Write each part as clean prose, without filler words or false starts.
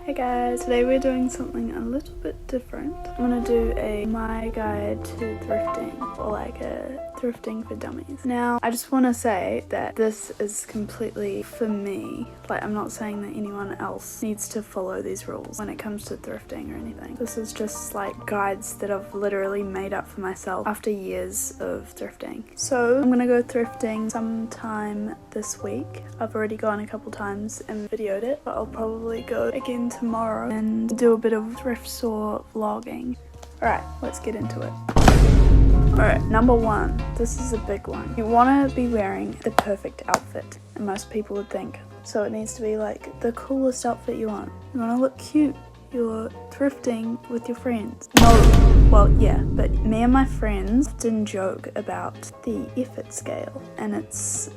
Hey guys, today we're doing something a little bit different. I'm gonna do my guide to thrifting, or like a thrifting for dummies. Now, I just want to say that this is completely for me. Like, I'm not saying that anyone else needs to follow these rules when it comes to thrifting or anything. This is just like guides that I've literally made up for myself after years of thrifting. So I'm gonna go thrifting sometime this week. I've already gone a couple times and videoed it, but I'll probably go again tomorrow and do a bit of thrift store vlogging. Alright, let's get into it. Alright, number one. This is a big one. You want to be wearing the perfect outfit, and most people would think. So it needs to be like the coolest outfit you want. You want to look cute. You're thrifting with your friends. No, well, yeah, but me and my friends often joke about the effort scale, and it's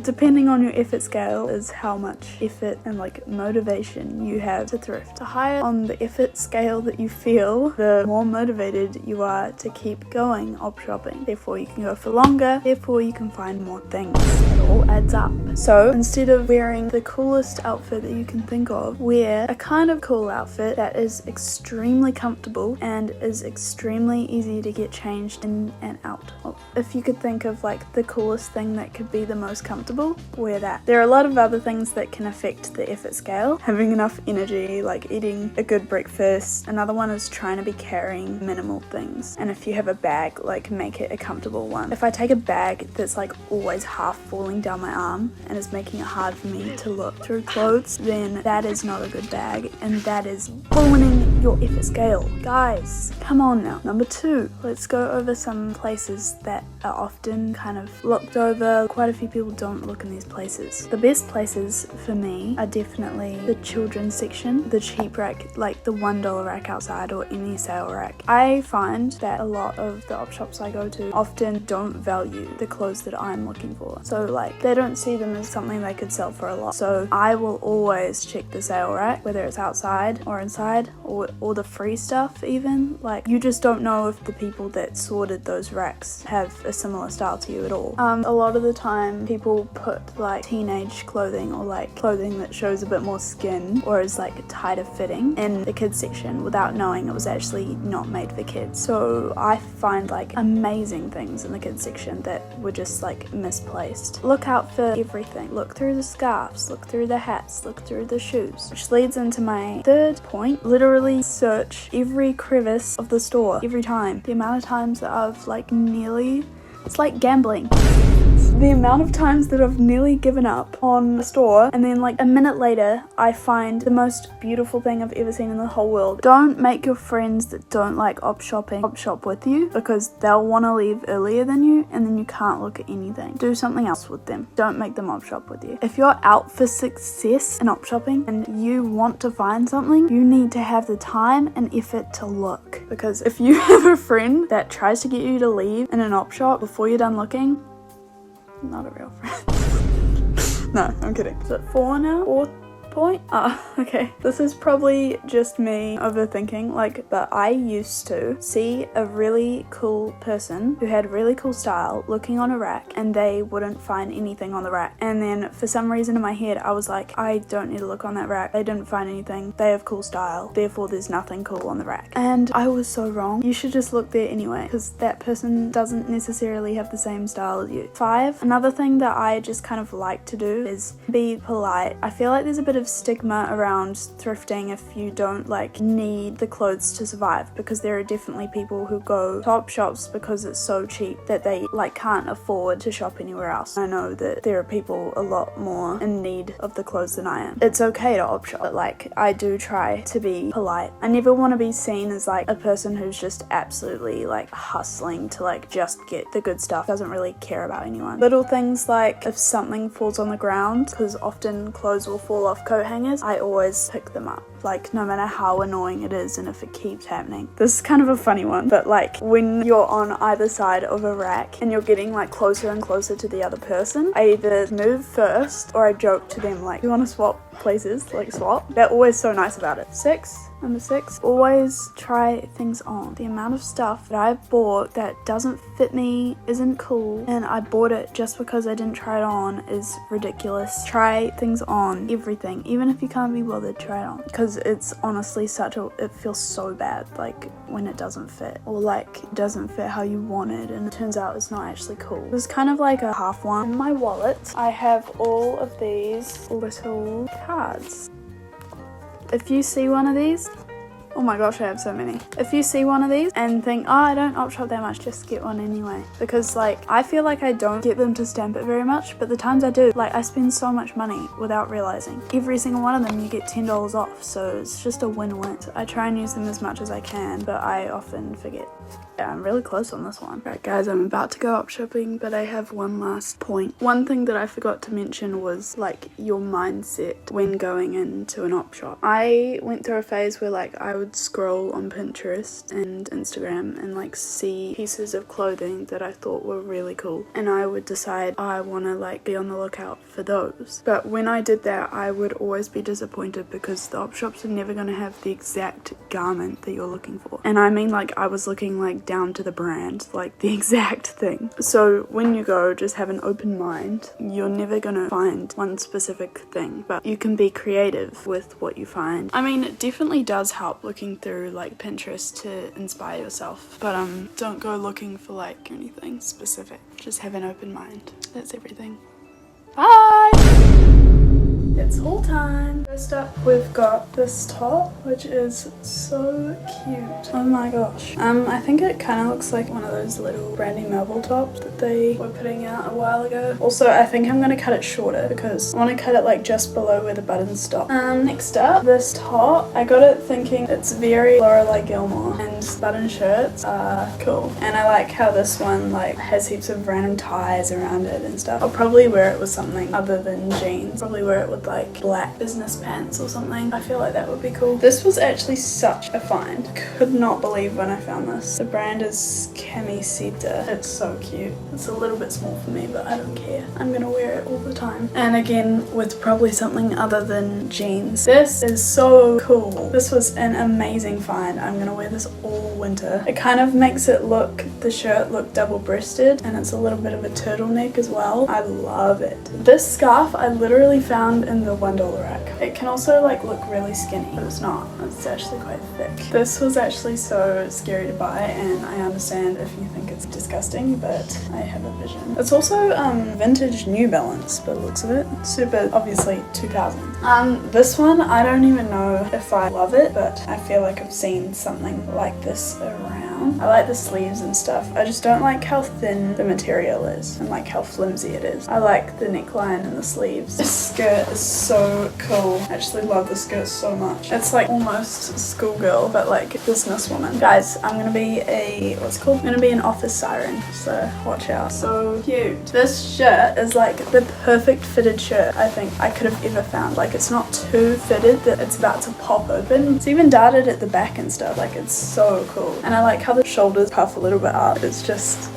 depending on your effort scale is how much effort and like motivation you have to thrift. The higher on the effort scale that you feel, the more motivated you are to keep going op shopping. Therefore you can go for longer, therefore you can find more things. It all adds up. So instead of wearing the coolest outfit that you can think of, wear a kind of cool outfit that is extremely comfortable and is extremely easy to get changed in and out of. If you could think of like the coolest thing that could be the most comfortable, wear that. There are a lot of other things that can affect the effort scale. Having enough energy, like eating a good breakfast. Another one is trying to be carrying minimal things. And if you have a bag, like make it a comfortable one. If I take a bag that's like always half falling down my arm and is making it hard for me to look through clothes, then that is not a good bag, and that is ruining your effort scale. Guys, come on now. Number two, let's go over some places that are often kind of looked over. Quite a few people don't look in these places. The best places for me are definitely the children's section, the cheap rack, like the $1 rack outside or any sale rack. I find that a lot of the op shops I go to often don't value the clothes that I'm looking for. So like they don't see them as something they could sell for a lot. So I will always check the sale rack, whether it's outside or inside or the free stuff even. Like you just don't know if the people that sorted those racks have a similar style to you at all. A lot of the time people put like teenage clothing or like clothing that shows a bit more skin or is like tighter fitting in the kids section without knowing it was actually not made for kids. So I find like amazing things in the kids section that were just like misplaced. Look out for everything. Look through the scarves, look through the hats, look through the shoes, which leads into my third point. Literally search every crevice of the store every time. The amount of times that I've like it's like gambling. The amount of times that I've nearly given up on the store and then like a minute later I find the most beautiful thing I've ever seen in the whole world. Don't make your friends that don't like op shop with you, because they'll want to leave earlier than you and then you can't look at anything. Do something else with them. Don't make them op shop with you. If you're out for success in op shopping and you want to find something, you need to have the time and effort to look. Because if you have a friend that tries to get you to leave in an op shop before you're done looking, not a real friend. No, I'm kidding. Is it 4 now? 4 point? Okay. This is probably just me overthinking, like, but I used to see a really cool person who had really cool style looking on a rack and they wouldn't find anything on the rack. And then for some reason in my head, I was like, I don't need to look on that rack. They didn't find anything. They have cool style. Therefore, there's nothing cool on the rack. And I was so wrong. You should just look there anyway, because that person doesn't necessarily have the same style as you. 5, another thing that I just kind of like to do is be polite. I feel like there's a bit of stigma around thrifting if you don't like need the clothes to survive, because there are definitely people who go to op shops because it's so cheap that they like can't afford to shop anywhere else. I know that there are people a lot more in need of the clothes than I am. It's okay to op shop, but like I do try to be polite. I never want to be seen as like a person who's just absolutely like hustling to like just get the good stuff, doesn't really care about anyone. Little things like if something falls on the ground, because often clothes will fall off coat hangers, I always pick them up, like no matter how annoying it is and if it keeps happening. This is kind of a funny one, but like when you're on either side of a rack and you're getting like closer and closer to the other person, I either move first or I joke to them like, you want to swap places, like swap. They're always so nice about it. Number 6, always try things on. The amount of stuff that I've bought that doesn't fit me, isn't cool, and I bought it just because I didn't try it on is ridiculous. Try things on, everything. Even if you can't be bothered, try it on. Because it's honestly it feels so bad, like when it doesn't fit, or like it doesn't fit how you want it and it turns out it's not actually cool. It's kind of like a half one. In my wallet, I have all of these little cards. If you see one of these, oh my gosh, I have so many. If you see one of these and think, oh, I don't op shop that much, just get one anyway. Because like, I feel like I don't get them to stamp it very much, but the times I do, like I spend so much money without realizing. Every single one of them you get $10 off, so it's just a win-win. So I try and use them as much as I can, but I often forget. Yeah, I'm really close on this one. Right guys, I'm about to go op shopping, but I have one last point. One thing that I forgot to mention was like your mindset when going into an op shop. I went through a phase where like I would scroll on Pinterest and Instagram and like see pieces of clothing that I thought were really cool, and I would decide I want to like be on the lookout for those. But when I did that, I would always be disappointed because the op shops are never going to have the exact garment that you're looking for. And I mean, like I was looking like down to the brand, like the exact thing. So when you go, just have an open mind. You're never gonna find one specific thing, but you can be creative with what you find. I mean, it definitely does help looking through like Pinterest to inspire yourself, but don't go looking for like anything specific. Just have an open mind. That's everything. Bye! It's haul time. First up, we've got this top, which is so cute. Oh my gosh. I think it kind of looks like one of those little Brandy Melville tops that they were putting out a while ago. Also, I think I'm going to cut it shorter because I want to cut it like just below where the buttons stop. Next up, this top. I got it thinking it's very Lorelai Gilmore, and button shirts are cool. And I like how this one like has heaps of random ties around it and stuff. I'll probably wear it with something other than jeans. Probably wear it with like black business pants or something. I feel like that would be cool. This was actually such a find. Could not believe when I found this. The brand is Camiseta. It's so cute. It's a little bit small for me, but I don't care. I'm gonna wear it all the time. And again, with probably something other than jeans. This is so cool. This was an amazing find. I'm gonna wear this all winter. It kind of makes it look, the shirt look double-breasted, and it's a little bit of a turtleneck as well. I love it. This scarf I literally found in the $1 rack. It can also like look really skinny, but it's not. It's actually quite thick. This was actually so scary to buy, and I understand if you think it's disgusting, but I have a vision. It's also vintage New Balance by the looks of it. Super, obviously 2000. This one, I don't even know if I love it, but I feel like I've seen something like this around. I like the sleeves and stuff. I just don't like how thin the material is and like how flimsy it is. I like the neckline and the sleeves. This skirt is so cool. I actually love the skirt so much. It's like almost schoolgirl, but like businesswoman. Guys, I'm gonna be I'm gonna be an office siren, so watch out. So cute. This shirt is like the perfect fitted shirt I think I could have ever found. Like it's not too fitted that it's about to pop open. It's even darted at the back and stuff. Like it's so cool. And I like how the shoulders puff a little bit up. It's just...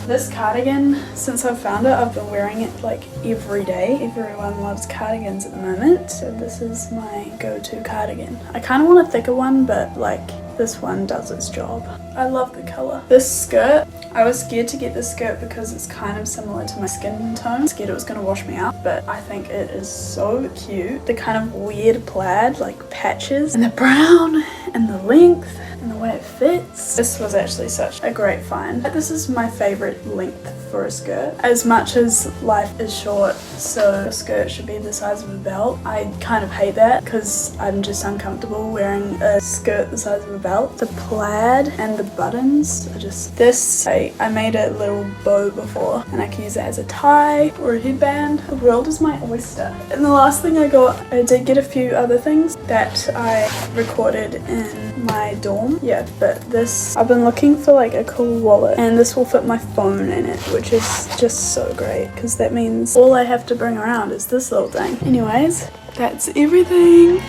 This cardigan, since I've found it, I've been wearing it like every day. Everyone loves cardigans at the moment, so this is my go-to cardigan. I kind of want a thicker one, but like this one does its job. I love the color. This skirt, I was scared to get this skirt because it's kind of similar to my skin tone. Scared it was going to wash me out, but I think it is so cute. The kind of weird plaid, like patches, and the brown, and the length, and the way it fits. This was actually such a great find. This is my favorite length for a skirt. As much as life is short, so a skirt should be the size of a belt, I kind of hate that because I'm just uncomfortable wearing a skirt the size of a belt. The plaid and the buttons are just... This, I made a little bow before, and I can use it as a tie or a headband. The world is my oyster. And the last thing I got, I did get a few other things that I recorded in my dorm. Yeah, but this, I've been looking for like a cool wallet, and this will fit my phone in it, which is just so great because that means all I have to bring around is this little thing. Anyways, that's everything.